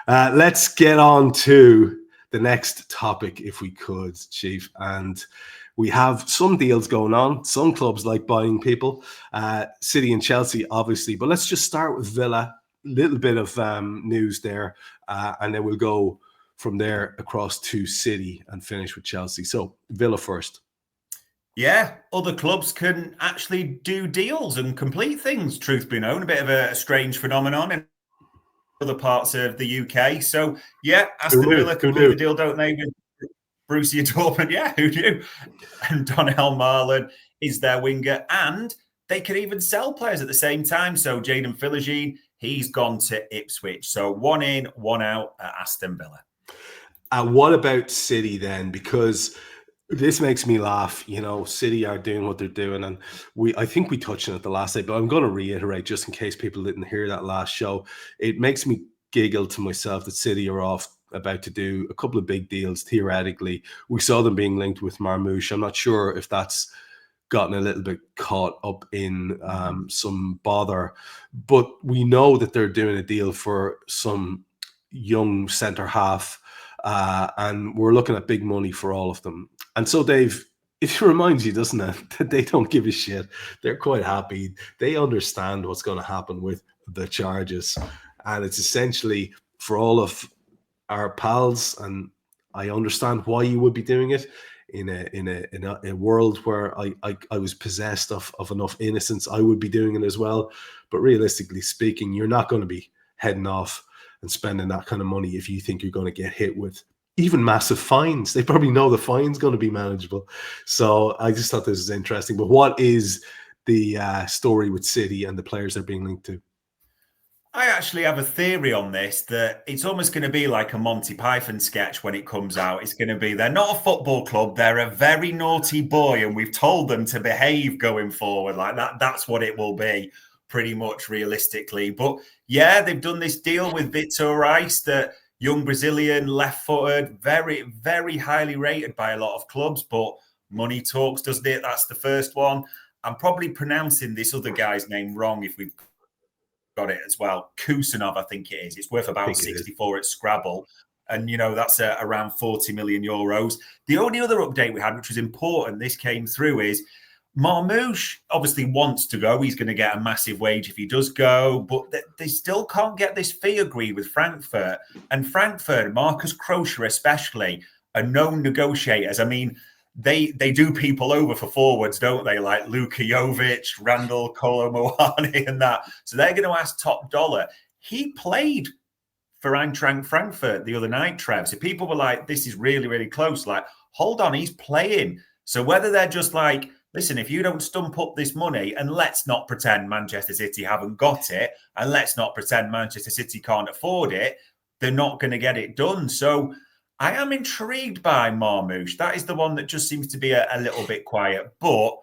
Let's get on to the next topic, if we could, Chief. And we have some deals going on. Some clubs like buying people, City and Chelsea, obviously. But let's just start with Villa. Little bit of news there, and then we'll go from there across to City and finish with Chelsea. So Villa first. Yeah, other clubs can actually do deals and complete things, truth be known. A bit of a strange phenomenon in other parts of the UK. So, yeah, Aston Villa complete the deal, don't they, with Borussia Dortmund? Yeah, who knew? And Donnell Marlon is their winger. And they can even sell players at the same time. So, Jadon Philogene, he's gone to Ipswich. So, one in, one out at Aston Villa. What about City then? Because this makes me laugh. You know, City are doing what they're doing, and I think we touched on it the last day, but I'm going to reiterate just in case people didn't hear that last show. It makes me giggle to myself that City are about to do a couple of big deals. Theoretically, we saw them being linked with Marmoush. I'm not sure if that's gotten a little bit caught up in some bother, but we know that they're doing a deal for some young centre half. And we're looking at big money for all of them. And so, Dave, it reminds you, doesn't it, that they don't give a shit. They're quite happy. They understand what's going to happen with the charges. And it's essentially for all of our pals, and I understand why you would be doing it in a world where I was possessed of enough innocence, I would be doing it as well. But realistically speaking, you're not going to be heading off and spending that kind of money if you think you're going to get hit with even massive fines. They probably know the fine's going to be manageable. So I just thought this was interesting. But what is the story with City and the players they're being linked to? I actually have a theory on this that it's almost going to be like a Monty Python sketch when it comes out. It's going to be, they're not a football club. They're a very naughty boy, and we've told them to behave going forward. Like that. That's what it will be, pretty much realistically. But yeah, they've done this deal with Vitor Rice, that young Brazilian, left-footed, very, very highly rated by a lot of clubs. But money talks, doesn't it? That's the first one. I'm probably pronouncing this other guy's name wrong if we've got it as well. Kusanov, I think it is. It's worth about 64 at Scrabble. And, you know, that's around 40 million euros. The only other update we had, which was important, this came through, is Marmoush obviously wants to go. He's going to get a massive wage if he does go, but they still can't get this fee agreed with Frankfurt. And Frankfurt, Marcus Kroescher especially, are known negotiators. I mean, they do people over for forwards, don't they? Like Luka Jovic, Randall Kolo Muani and that. So they're going to ask top dollar. He played for Eintracht Frankfurt the other night, Trev. So people were like, this is really, really close. Like, hold on, he's playing. So whether they're just like, listen, if you don't stump up this money, and let's not pretend Manchester City haven't got it, and let's not pretend Manchester City can't afford it, they're not going to get it done. So I am intrigued by Marmoush. That is the one that just seems to be a little bit quiet, but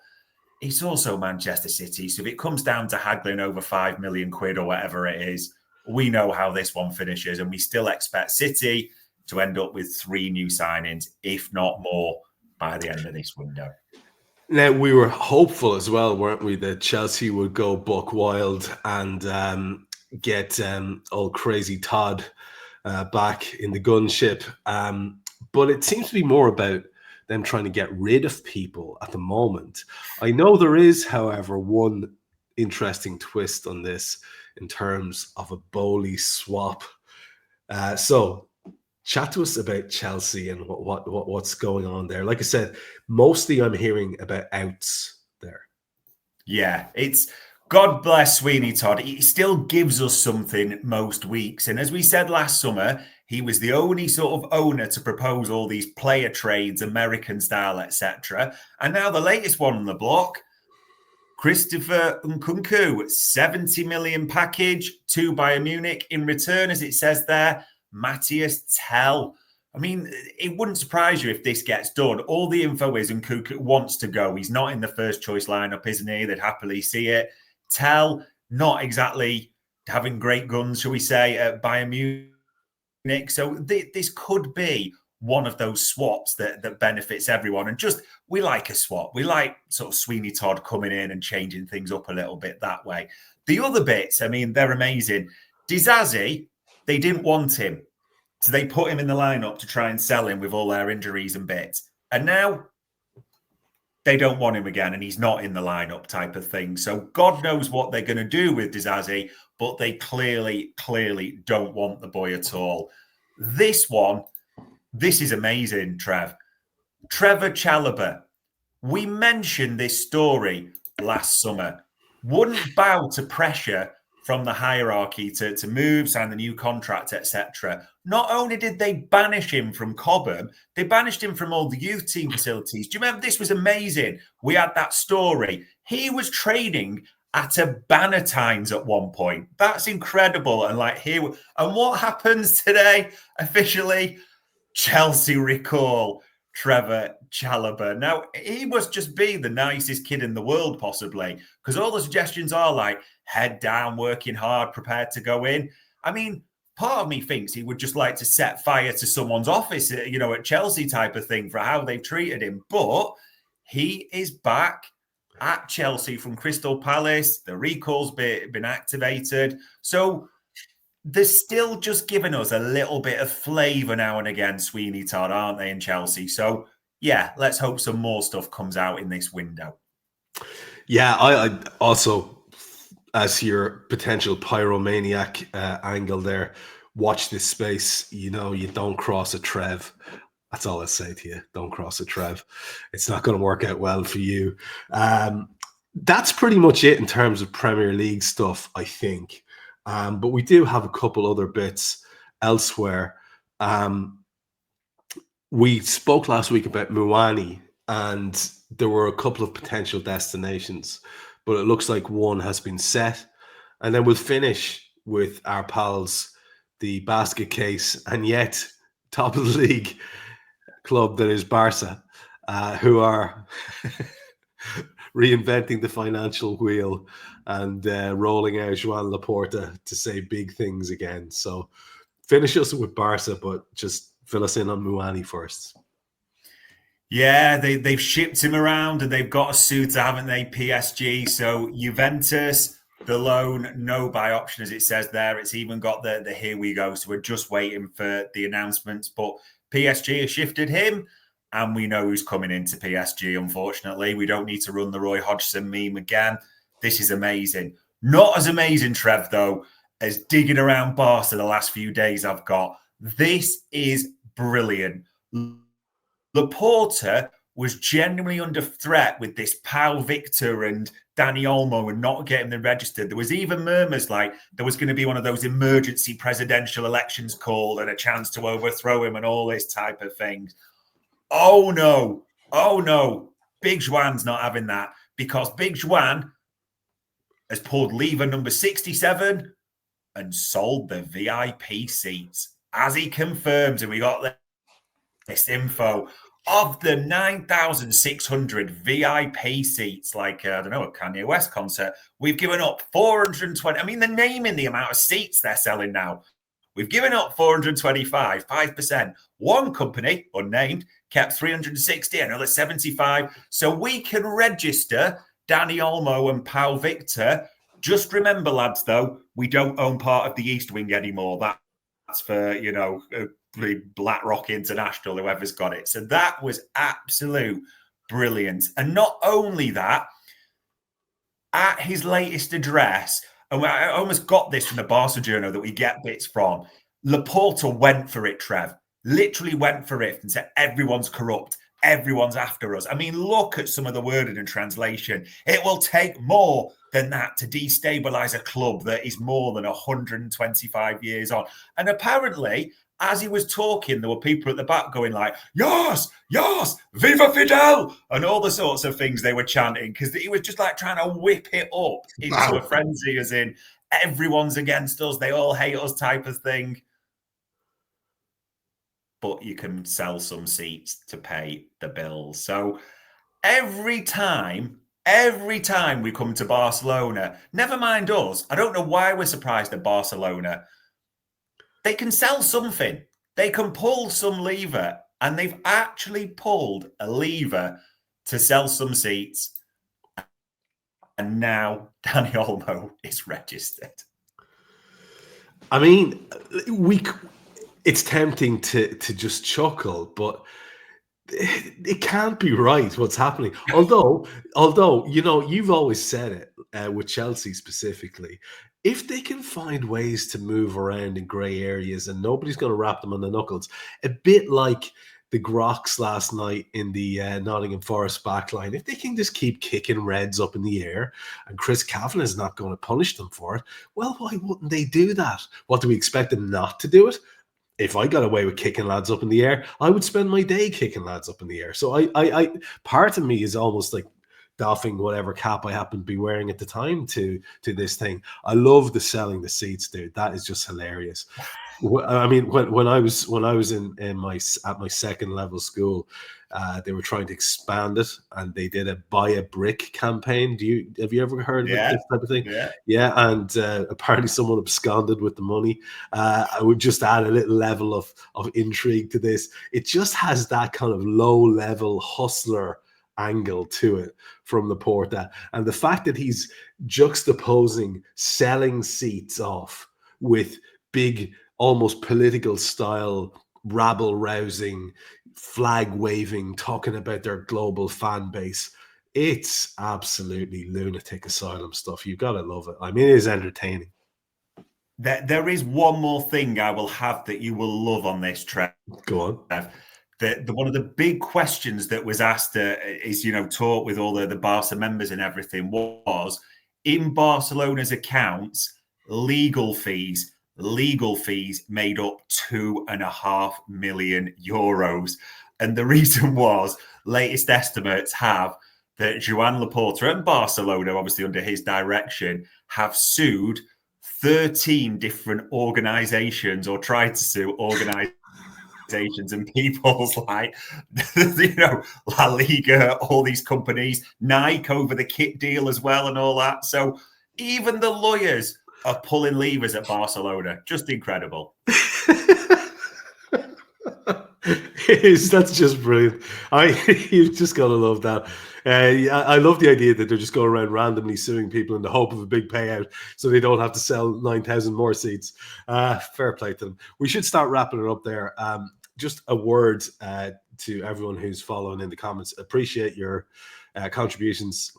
it's also Manchester City. So if it comes down to haggling over 5 million quid or whatever it is, we know how this one finishes, and we still expect City to end up with 3 new signings, if not more, by the end of this window. Now, we were hopeful as well, weren't we, that Chelsea would go buck wild and get old crazy Todd back in the gunship. But it seems to be more about them trying to get rid of people at the moment. I know there is, however, one interesting twist on this in terms of a Bowley swap. So chat to us about Chelsea and what's going on there. Like I said, mostly I'm hearing about outs there. Yeah, it's God bless Sweeney Todd. He still gives us something most weeks. And as we said last summer, he was the only sort of owner to propose all these player trades, American style, etc. And now the latest one on the block, Christopher Nkunku, 70 million package to Bayern Munich. In return, as it says there, Matthias Tell. I mean, it wouldn't surprise you if this gets done. All the info is Nkunku wants to go. He's not in the first choice lineup, isn't he? They'd happily see it. Tell, not exactly having great guns, shall we say, at Bayern Munich. So this could be one of those swaps that benefits everyone. And just, we like a swap. We like sort of Sweeney Todd coming in and changing things up a little bit that way. The other bits, I mean, they're amazing. Dizazi, they didn't want him. So they put him in the lineup to try and sell him with all their injuries and bits. And now they don't want him again, and he's not in the lineup type of thing. So God knows what they're going to do with Disasi, but they clearly don't want the boy at all. This is amazing, Trev. Trevor Chalobah. We mentioned this story last summer. Wouldn't bow to pressure from the hierarchy to move, sign the new contract, etc. Not only did they banish him from Cobham, they banished him from all the youth team facilities. Do you remember? This was amazing. We had that story. He was training at a Bannatynes at one point. That's incredible. And and what happens today officially? Chelsea recall Trevor Chalobah. Now, he must just be the nicest kid in the world, possibly, because all the suggestions are like head down, working hard, prepared to go in. I mean, part of me thinks he would just like to set fire to someone's office, at Chelsea type of thing for how they've treated him. But he is back at Chelsea from Crystal Palace. The recall's been activated. So they're still just giving us a little bit of flavour now and again, Sweeney Todd, aren't they, in Chelsea? So, yeah, let's hope some more stuff comes out in this window. Yeah, I also, as your potential pyromaniac angle there, watch this space. You don't cross a Trev. That's all I say to you. Don't cross a Trev. It's not going to work out well for you. That's pretty much it in terms of Premier League stuff, I think. But we do have a couple other bits elsewhere. We spoke last week about Muani, and there were a couple of potential destinations, but it looks like one has been set. And then we'll finish with our pals, the basket case, and yet top of the league club that is Barca, who are reinventing the financial wheel and rolling out Joan Laporta to say big things again. So finish us with Barca, but just fill us in on Muani first. Yeah, they've shipped him around and they've got a suitor, haven't they, PSG? So Juventus, the loan, no buy option, as it says there. It's even got the here we go. So we're just waiting for the announcements. But PSG has shifted him, and we know who's coming into PSG, unfortunately. We don't need to run the Roy Hodgson meme again. This is amazing. Not as amazing, Trev, though, as digging around Barca the last few days I've got. This is brilliant. Laporta was genuinely under threat with this Pau Victor and Dani Olmo and not getting them registered. There was even murmurs like there was going to be one of those emergency presidential elections called and a chance to overthrow him and all this type of thing. Oh, no. Big Juan's not having that because Big Juan has pulled lever number 67 and sold the VIP seats. As he confirms, and we got this info, of the 9,600 VIP seats, like, I don't know, a Kanye West concert, we've given up 420. I mean, they're naming the amount of seats they're selling now. We've given up 425, 5%. One company, unnamed, kept 360, another 75. So we can register Dani Olmo and Pau Victor. Just remember, lads, though, we don't own part of the East Wing anymore. That's for, BlackRock International, whoever's got it. So that was absolute brilliant. And not only that, at his latest address, and I almost got this from the Barca Journal that we get bits from, Laporta went for it, Trev. Literally went for it and said, everyone's corrupt. Everyone's after us. I mean, look at some of the wording and translation. It will take more than that to destabilize a club that is more than 125 years on. And apparently, as he was talking, there were people at the back going like, yes, viva Fidel, and all the sorts of things they were chanting because he was just like trying to whip it up into a frenzy, as in everyone's against us, they all hate us type of thing. But you can sell some seats to pay the bills. So every time we come to Barcelona, never mind us, I don't know why we're surprised at Barcelona. They can sell something. They can pull some lever, and they've actually pulled a lever to sell some seats. And now Dani Olmo is registered. I mean, it's tempting to just chuckle, but it can't be right what's happening. Although you've always said it with Chelsea specifically. If they can find ways to move around in grey areas and nobody's going to wrap them on the knuckles, a bit like the Grox last night in the Nottingham Forest backline, if they can just keep kicking Reds up in the air and Chris Kavanagh is not going to punish them for it, well, why wouldn't they do that? What, do we expect them not to do it? If I got away with kicking lads up in the air, I would spend my day kicking lads up in the air. So I part of me is almost like doffing whatever cap I happen to be wearing at the time to this thing. I love the selling the seats, dude. That is just hilarious. I mean, when I was in my second level school, they were trying to expand it, and they did a buy a brick campaign. Have you ever heard of this type of thing? Yeah. And apparently someone absconded with the money. I would just add a little level of intrigue to this. It just has that kind of low level hustler angle to it from Laporta, and the fact that he's juxtaposing selling seats off with big, almost political style, rabble rousing, flag waving, talking about their global fan base. It's absolutely lunatic asylum stuff. You've got to love it. I mean, it is entertaining. There is one more thing I will have that you will love on this, Trev. Go on. One of the big questions that was asked is, talk with all the Barca members and everything, was in Barcelona's accounts, legal fees made up €2.5 million. And the reason was, latest estimates have that Joan Laporta and Barcelona, obviously under his direction, have sued 13 different organizations, or tried to sue organizations and people's like, La Liga, all these companies, Nike over the kit deal as well and all that. So even the lawyers are pulling levers at Barcelona. Just incredible. That's just brilliant. You've just got to love that. I love the idea that they're just going around randomly suing people in the hope of a big payout so they don't have to sell 9,000 more seats. Fair play to them. We should start wrapping it up there. Just a word to everyone who's following in the comments. Appreciate your contributions,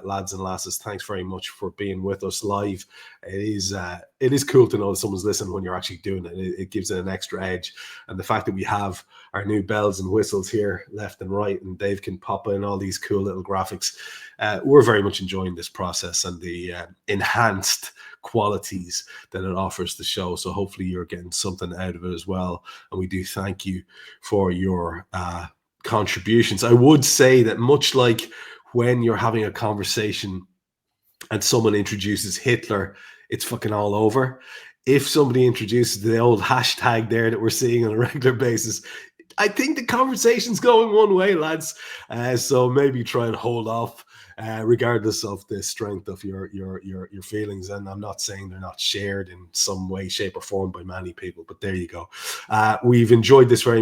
lads and lasses. Thanks very much for being with us live. It is cool to know that someone's listening when you're actually doing it. It gives it an extra edge, and the fact that we have our new bells and whistles here left and right, and Dave can pop in all these cool little graphics. We're very much enjoying this process and the enhanced qualities that it offers the show. So hopefully you're getting something out of it as well, and we do thank you for your contributions. I would say that much like when you're having a conversation and someone introduces Hitler, it's fucking all over. If somebody introduces the old hashtag there that we're seeing on a regular basis, I think the conversation's going one way, lads. So maybe try and hold off, regardless of the strength of your feelings. And I'm not saying they're not shared in some way, shape, or form by many people, but there you go. We've enjoyed this very